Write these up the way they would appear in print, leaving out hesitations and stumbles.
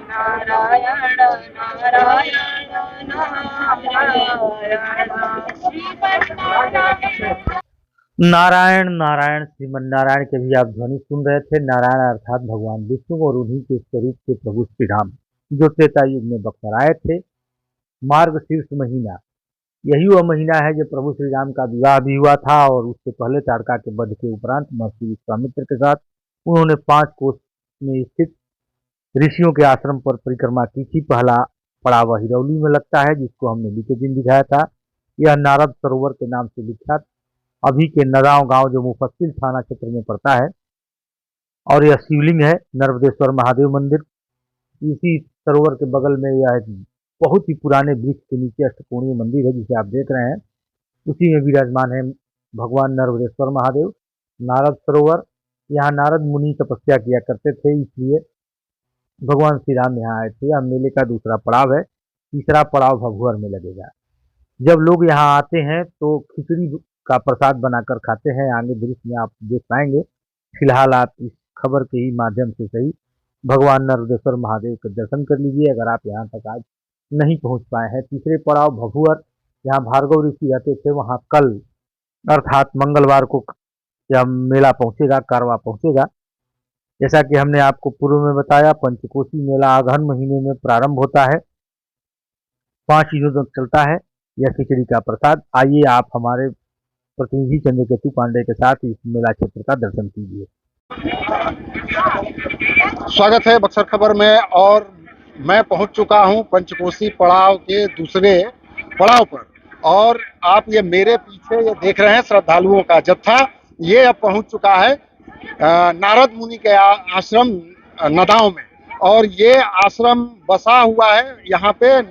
नारायण नारायण नारायण श्रीमन्नारायण। नारायण नारायण श्रीमन नारायण के भी आप ध्वनि सुन रहे थे। नारायण अर्थात भगवान विष्णु और उन्हीं के स्वरूप के प्रभु श्री राम जो त्रेता युग में बख्तर आए थे। मार्गशीर्ष महीना यही वह महीना है जब प्रभु श्री राम का विवाह भी हुआ था और उससे पहले ताड़का के वध के उपरांत महर्षि विश्वामित्र के साथ उन्होंने 5 कोस में स्थित ऋषियों के आश्रम पर परिक्रमा की थी। पहला पड़ाव हिरौली में लगता है जिसको हमने बीते दिन दिखाया था। यह नारद सरोवर के नाम से विख्यात अभी के नगांव गांव जो मुफस्सिल थाना क्षेत्र में पड़ता है और यह शिवलिंग है नर्मदेश्वर महादेव मंदिर। इसी सरोवर के बगल में यह एक बहुत ही पुराने वृक्ष के नीचे अष्टकोणीय मंदिर है जिसे आप देख रहे हैं। उसी में विराजमान है भगवान नर्मदेश्वर महादेव। नारद सरोवर, यहाँ नारद मुनि तपस्या किया करते थे, इसलिए भगवान श्री राम यहाँ आए थे। यह मेले का दूसरा पड़ाव है। तीसरा पड़ाव भभुअर में लगेगा। जब लोग यहाँ आते हैं तो खिचड़ी का प्रसाद बनाकर खाते हैं। आगे दृश्य में आप देख पाएंगे। फिलहाल आप इस खबर के ही माध्यम से सही भगवान नर्मदेश्वर महादेव के दर्शन कर लीजिए अगर आप यहाँ तक आज नहीं पहुँच पाए हैं। तीसरे पड़ाव भभुअर, जहाँ भार्गव ऋषि रहते थे, वहाँ कल अर्थात मंगलवार को यह मेला पहुँचेगा, कारवा पहुँचेगा। जैसा कि हमने आपको पूर्व में बताया, पंचकोसी मेला अगहन महीने में प्रारंभ होता है, 5 दिनों तक चलता है यह खिचड़ी का प्रसाद। आइए आप हमारे प्रतिनिधि चंद्रकेतु पांडे के साथ इस मेला क्षेत्र का दर्शन कीजिए। स्वागत है बक्सर खबर में और मैं पहुंच चुका हूं पंचकोसी पड़ाव के दूसरे पड़ाव पर और आप ये मेरे पीछे ये देख रहे हैं श्रद्धालुओं का जत्था। ये अब पहुंच चुका है नारद मुनि के आश्रम नदाओं में और ये आश्रम बसा हुआ है। यहाँ पे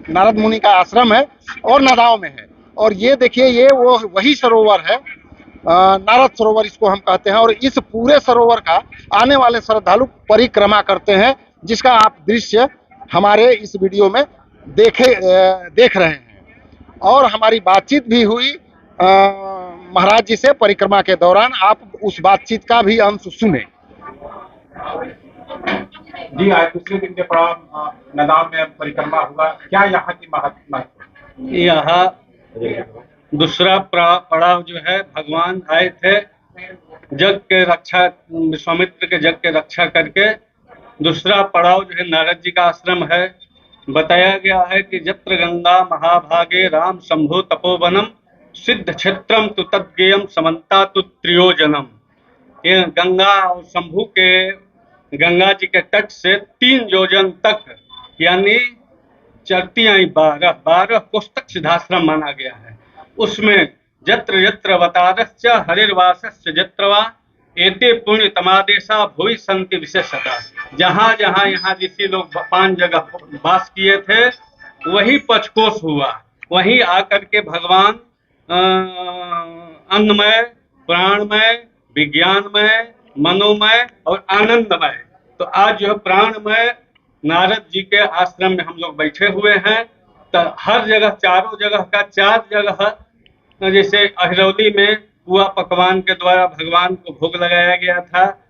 नारद मुनि का आश्रम है और नदाओं में है। और ये देखिए ये वो वही सरोवर है, नारद सरोवर इसको हम कहते हैं। और इस पूरे सरोवर का आने वाले श्रद्धालु परिक्रमा करते हैं, जिसका आप दृश्य हमारे इस वीडियो में देख रहे हैं। और हमारी बातचीत भी हुई महाराज जी से परिक्रमा के दौरान। आप उस बातचीत का भी अंश सुने। जी, आज दूसरे दिन के पड़ाव नदाव में परिक्रमा हुआ, क्या यहाँ की महत्ता? यहाँ दूसरा पड़ाव जो है, भगवान आए थे जग के रक्षा, विश्वामित्र के जग के रक्षा करके। दूसरा पड़ाव जो है नारद जी का आश्रम है। बताया गया है कि जत्र गंगा महाभागे राम शंभु तपोवनम सिद्ध क्षेत्रम तु तद्गेयम समन्ता तु त्रियोजनम। ये गंगा और शंभु के, गंगा जी के तट से 3 योजन तक यानी चलती आई 12 कोस तक सिद्धाश्रम माना गया है। उसमें जत्र यत्र अवतारश्च हरिर्वासस्य जत्र वा एते पुण्य तमादेशा भुवि संति विशेषतः। जहाँ जहाँ यहाँ ऋषि लोग 5 जगह वास किए थे वही पचकोश हुआ। वहीं आकर के भगवान अन्नमय, प्राणमय, विज्ञानमय, मनोमय और आनंदमय। तो आज जो है प्राणमय नारद जी के आश्रम में हम लोग बैठे हुए हैं। तो हर जगह, चारों जगह का 4 जगह, जैसे अहिरौली में पुआ पकवान के द्वारा भगवान को भोग लगाया गया था,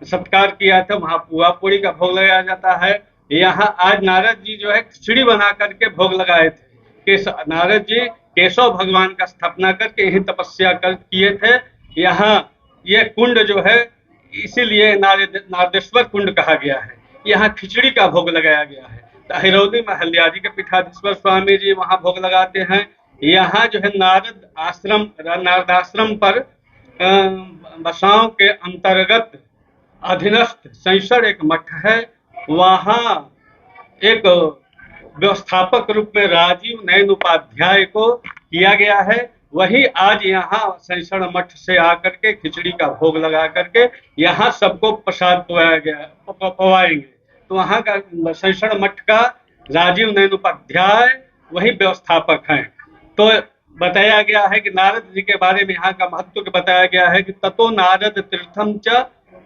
सत्कार किया था, वहाँ पुआ पूरी का भोग लगाया जाता है। यहाँ आज नारद जी जो है खिचड़ी बना करके भोग लगाए थे। नारद जी केशव भगवान का स्थापना करके यही तपस्या किए थे। यहाँ ये कुंड जो है इसीलिए नारदेश्वर कुंड कहा गया है। यहाँ खिचड़ी का भोग लगाया गया है। तो हिरौली में हल्याजी के पीठाधीश्वर स्वामी जी वहाँ भोग लगाते हैं। यहाँ जो है नारदाश्रम पर बसाओं के अंतर्गत अधीनस्थ सैंसर एक मठ है। वहाँ एक व्यवस्थापक रूप में राजीव नयन उपाध्याय को किया गया है। वही आज यहाँ सैंसर मठ से आकर के खिचड़ी का भोग लगा करके यहाँ सबको प्रसाद पवाएंगे। तो वहाँ का सैंसर मठ का राजीव नयन उपाध्याय वही व्यवस्थापक हैं। तो बताया गया है कि नारद जी के बारे में यहाँ का महत्व बताया गया है कि ततो नारद तीर्थम च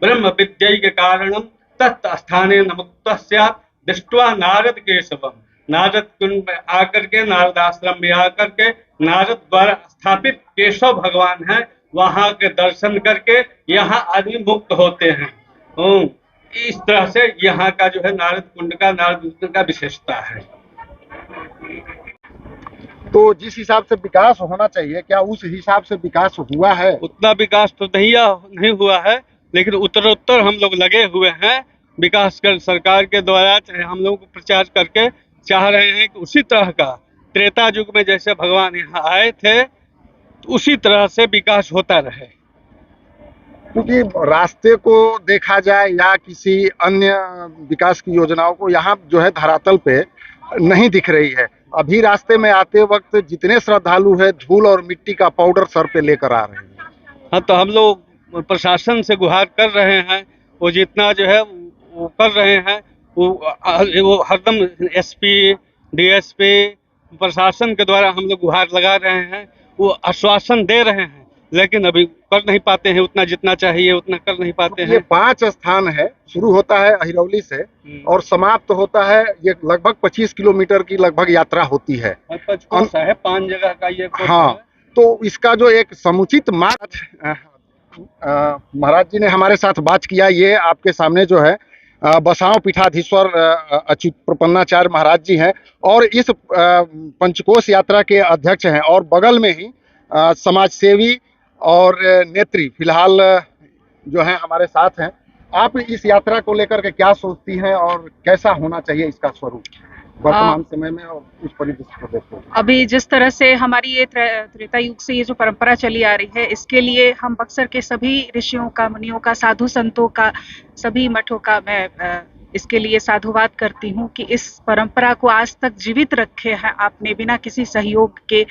ब्रह्म विद्यै के कारणम तत् स्थाने नमुक्त स्यात् दृष्ट्वा नारद केशवम। नारद कुंड में आकर के, नारद आश्रम में आकर के नारद द्वारा स्थापित केशव भगवान है, वहां के दर्शन करके यहाँ आदमी मुक्त होते हैं। इस तरह से यहाँ का जो है नारद कुंड का, नारद का विशेषता है। तो जिस हिसाब से विकास होना चाहिए, क्या उस हिसाब से विकास हुआ है? उतना विकास तो नहीं हुआ है, लेकिन उत्तरोत्तर हम लोग लगे हुए हैं विकास कर सरकार के द्वारा, चाहे हम लोग प्रचार करके चाह रहे हैं कि उसी तरह का त्रेता युग में जैसे भगवान यहाँ आए थे उसी तरह से विकास होता रहे। क्योंकि रास्ते को देखा जाए या किसी अन्य विकास की योजनाओं को यहाँ जो है धरातल पे नहीं दिख रही है। अभी रास्ते में आते वक्त जितने श्रद्धालु है धूल और मिट्टी का पाउडर सर पे लेकर आ रहे हैं। हाँ, तो हम लोग प्रशासन से गुहार कर रहे हैं, वो जितना जो है वो कर रहे हैं, वो हरदम एसपी डीएसपी प्रशासन के द्वारा हम लोग गुहार लगा रहे हैं, वो आश्वासन दे रहे हैं, लेकिन अभी कर नहीं पाते हैं उतना, जितना चाहिए उतना कर नहीं पाते हैं। ये 5 स्थान है, शुरू होता है अहिरौली से और समाप्त होता है, ये लगभग 25 किलोमीटर की लगभग यात्रा होती है। 5 जगह का ये कोर्स हाँ, है। तो इसका जो एक समुचित मार्ग महाराज जी ने हमारे साथ बात किया। ये आपके सामने जो है बसाओं पीठाधीश्वर अच्युत प्रपन्नाचार्य महाराज जी हैं और इस पंचकोश यात्रा के अध्यक्ष हैं, और बगल में ही समाज सेवी और नेत्री फिलहाल जो है हमारे साथ हैं। आप इस यात्रा को लेकर के क्या सोचती हैं और कैसा होना चाहिए इसका स्वरूप वर्तमान समय में और उस परिदृश्य को देखते हुए? अभी जिस तरह से हमारी ये त्रेता युग से ये जो परंपरा चली आ रही है, इसके लिए हम बक्सर के सभी ऋषियों का, मुनियों का, साधु संतों का, सभी मठों का मैं इसके लिए साधुवाद करती हूँ कि इस परंपरा को आज तक जीवित रखे हैं आपने, बिना किसी सहयोग के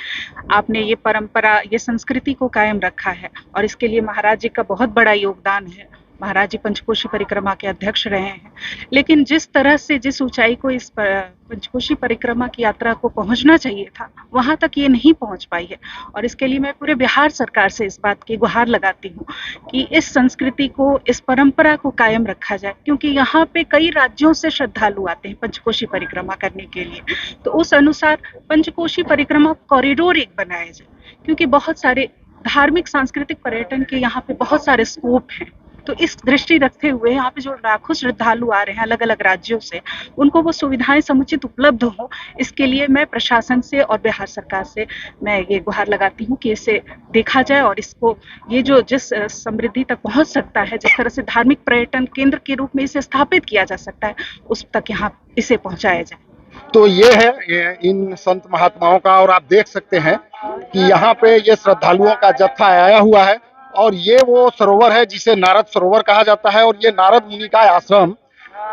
आपने ये परंपरा, ये संस्कृति को कायम रखा है, और इसके लिए महाराज जी का बहुत बड़ा योगदान है। महाराज जी पंचकोशी परिक्रमा के अध्यक्ष रहे हैं, लेकिन जिस तरह से, जिस ऊंचाई को इस पंचकोशी परिक्रमा की यात्रा को पहुंचना चाहिए था, वहां तक ये नहीं पहुंच पाई है। और इसके लिए मैं पूरे बिहार सरकार से इस बात की गुहार लगाती हूँ कि इस संस्कृति को, इस परंपरा को कायम रखा जाए, क्योंकि यहाँ पे कई राज्यों से श्रद्धालु आते हैं पंचकोशी परिक्रमा करने के लिए। तो उस अनुसार पंचकोशी परिक्रमा कॉरिडोर एक बनाया जाए, क्योंकि बहुत सारे धार्मिक सांस्कृतिक पर्यटन के यहाँ पे बहुत सारे स्कोप हैं। तो इस दृष्टि रखते हुए यहाँ पे जो लाखों श्रद्धालु आ रहे हैं अलग अलग राज्यों से, उनको वो सुविधाएं समुचित उपलब्ध हो, इसके लिए मैं प्रशासन से और बिहार सरकार से मैं ये गुहार लगाती हूँ कि इसे देखा जाए और इसको, ये जो जिस समृद्धि तक पहुँच सकता है, जिस तरह से धार्मिक पर्यटन केंद्र के रूप में इसे स्थापित किया जा सकता है, उस तक यहाँ इसे पहुँचाया जाए। तो ये है इन संत महात्माओं का, और आप देख सकते हैं कि यहाँ पे ये श्रद्धालुओं का जत्था आया हुआ है, और ये वो सरोवर है जिसे नारद सरोवर कहा जाता है, और ये नारद मुनि का आश्रम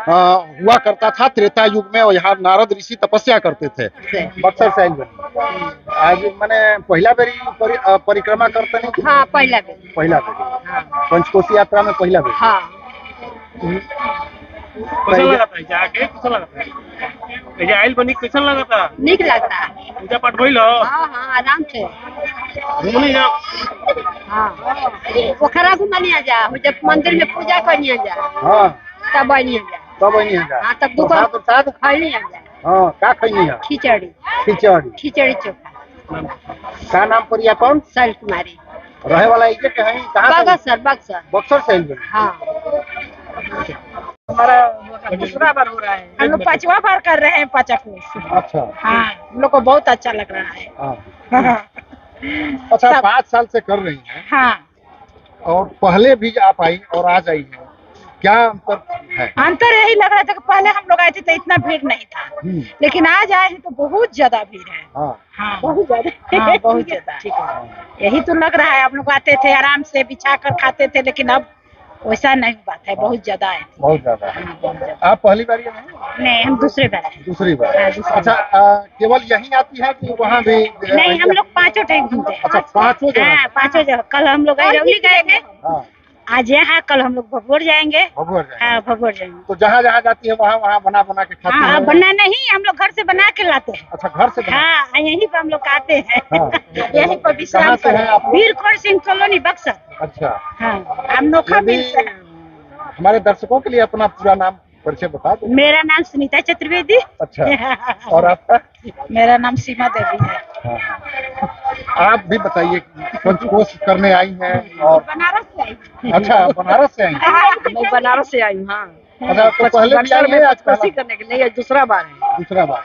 हुआ करता था त्रेता युग में, और यहाँ नारद ऋषि तपस्या करते थे। बक्सर से आज मैंने पहला बेरी परिक्रमा करते नहीं? हाँ, पहला बेरी पंचकोशी यात्रा में पहला बेरी। हाँ। कैसा लगा था जाके? कैसा लगा था आइल बनी? कैसा लगा था? निक लगता है। पूजा पाठ भइल? हाँ हाँ, आराम से घूमनी जाओ। हाँ, पोखरा घुमनिया जा, जब मंदिर में पूजा करनिया जा। हाँ, तब बनिया जा। हाँ, तब दुकान खैनिया जा। हाँ, का खैनी है? खिचड़ी चोखा। का नाम पर अपन? शैल कुमारी। रहे वाला ये कहीं कहाँ? बक्सर से आइल? हाँ। हमारा दूसरा बार हो रहा है, हम लोग 5वां बार कर रहे हैं पंचकोश। अच्छा। हाँ, हम लोग को बहुत अच्छा लग रहा है। हाँ। अच्छा, 5 साल से कर रही हैं। हाँ, और पहले भी आप आई और आज आई हैं, क्या अंतर है? अंतर यही लग रहा था कि पहले हम लोग आए थे तो इतना भीड़ नहीं था, लेकिन आज आए हैं तो बहुत ज्यादा भीड़ है। हाँ, बहुत ज्यादा। हाँ, बहुत ज्यादा। ठीक है, यही तो लग रहा है। हम लोग आते थे आराम से बिछा कर खाते थे, लेकिन अब वैसा नहीं बात है, बहुत ज्यादा है। बहुत ज्यादा। आप पहली बार ये नहीं, हम दूसरे बार है। दूसरी बार? अच्छा, केवल यहीं आती है कि वहाँ भी? नहीं, हम लोग 5 टाइम घूमते हैं। अच्छा, 5 जगह? हाँ, 5 जगह। कल हम लोग अहिरौली गए थे, आज यहाँ, कल हम लोग भभुआ जाएंगे। हाँ, भभुआ जाएंगे। तो जहाँ जहाँ जाती है वहाँ वहाँ बना के खाती है? हाँ, बना नहीं, हम लोग घर से बना के लाते हैं। अच्छा, घर से? हाँ, यहीं पर हम लोग आते हैं। हाँ। यहीं पर विश्राम करते हैं। वीरखोर सिंह कॉलोनी, बक्सर। अच्छा। हाँ, हम नोखा मिल से। हमारे दर्शकों के लिए अपना पूरा नाम परिचय बता दो। मेरा नाम सुनीता चतुर्वेदी। अच्छा, और आपका? मेरा नाम सीमा देवी है। हाँ। आप भी बताइए, पंचकोश करने आई हैं और? बनारस से आई। अच्छा, बनारस से आई? मैं बनारस से आई हूँ। हाँ। अच्छा, तो पहले भी आई है, आज पंचकोसी करने के लिए ये दूसरा बार है। दूसरा बार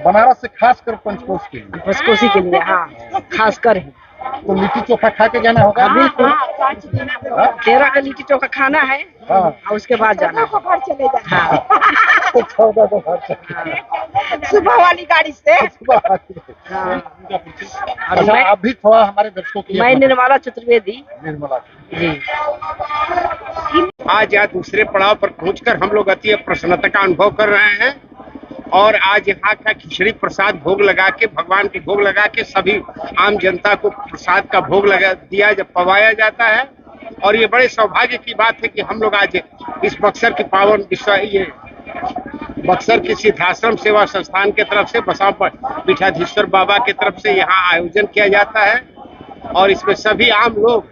बनारस से खासकर पंचकोश के लिए। पंचकोसी के लिए, हाँ, खास कर है। तो लिट्टी चोखा खा के जाना होगा। बिल्कुल, 13 का लिट्टी चोखा खाना है हाँ। और उसके बाद जाना है। घर चले जाना। हाँ। 14 को घर चले। सुबह वाली गाड़ी से। सुबह वाली। हाँ। अच्छा, आप भी थोड़ा हमारे दर्शकों की। मैं निर्मला चतुर्वेदी। निर्मला जी। आज यहाँ दूसरे पड़ाव पर पहुंचकर हम लोग अति प्रसन्नता का अनुभव कर रहे हैं और आज यहाँ का खिचड़ी प्रसाद भोग लगा के, भगवान को भोग लगा के सभी आम जनता को प्रसाद का भोग लगा दिया जब पवाया जाता है। और ये बड़े सौभाग्य की बात है कि हम लोग आज इस बक्सर की पावन ये बक्सर की सिद्धाश्रम सेवा संस्थान के तरफ से बसवा पीठाधीश्वर बाबा के तरफ से यहाँ आयोजन किया जाता है और इसमें सभी आम लोग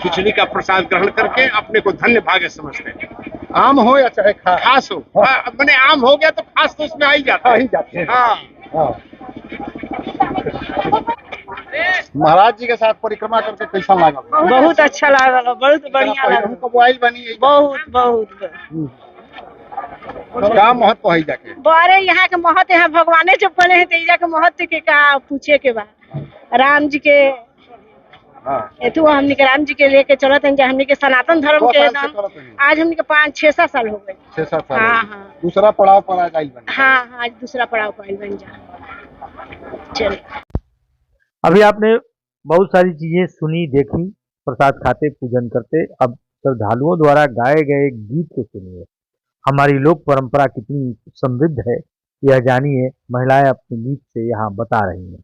खिचड़ी का प्रसाद ग्रहण करके अपने को धन्य भाग्य समझते हैं। आम हो या चाहे खास हो, मैंने आम हो गया तो खास तो उसमें आ ही जाता है। हाँ। महाराज जी के साथ परिक्रमा करके कैसा लगा? बहुत अच्छा लगा, बहुत बढ़िया लगा। मोबाइल बनी है। बहुत क्या महत्व है जाके? बड़े यहाँ के महत्व, यहाँ भगवाने जब बने हैं तो के महत्व के का पूछे के बाद राम जी के एतु हमने के राम जी के लेके चलत हैं, हमने के सनातन धर्म के नाम आज हमने के 5-6 साल हो गए। 6-7 साल। हाँ। दूसरा पड़ाव पर आज बन। हाँ, आज दूसरा पड़ाव पर बन जा। चल, अभी आपने बहुत सारी चीजें सुनी, देखी, प्रसाद खाते, पूजन करते। अब श्रद्धालुओं द्वारा गाए गए गीत को सुनिए। हमारी लोक परंपरा कितनी समृद्ध है यह जानिए, महिलाएं अपने गीत से यहाँ बता रही हैं।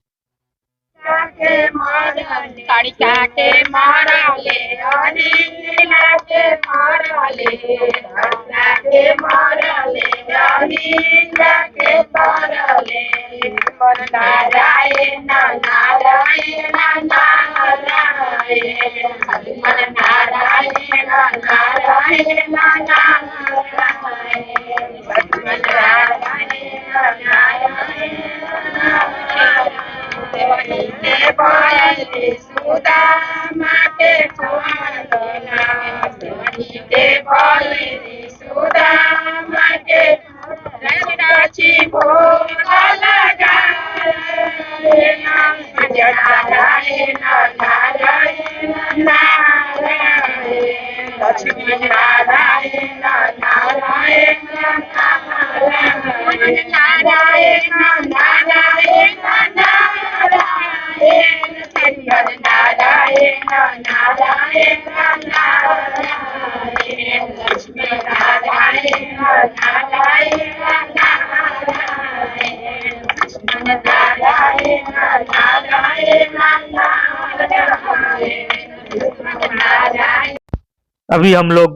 अभी हम लोग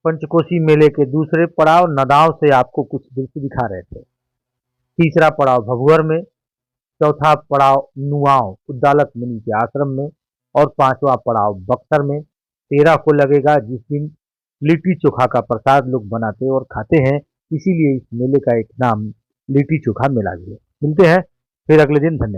पंचकोसी मेले के दूसरे पड़ाव नदाव से आपको कुछ दृश्य दिखा रहे थे। तीसरा पड़ाव भभुअर में, चौथा पड़ाव नुआव उद्दालक मुनि के आश्रम में और 5वां पड़ाव बक्सर में 13 को लगेगा, जिस दिन लिट्टी चोखा का प्रसाद लोग बनाते और खाते हैं। इसीलिए इस मेले का एक नाम लिट्टी चोखा मेला भी है। मिलते हैं फिर अगले दिन। धन्यवाद।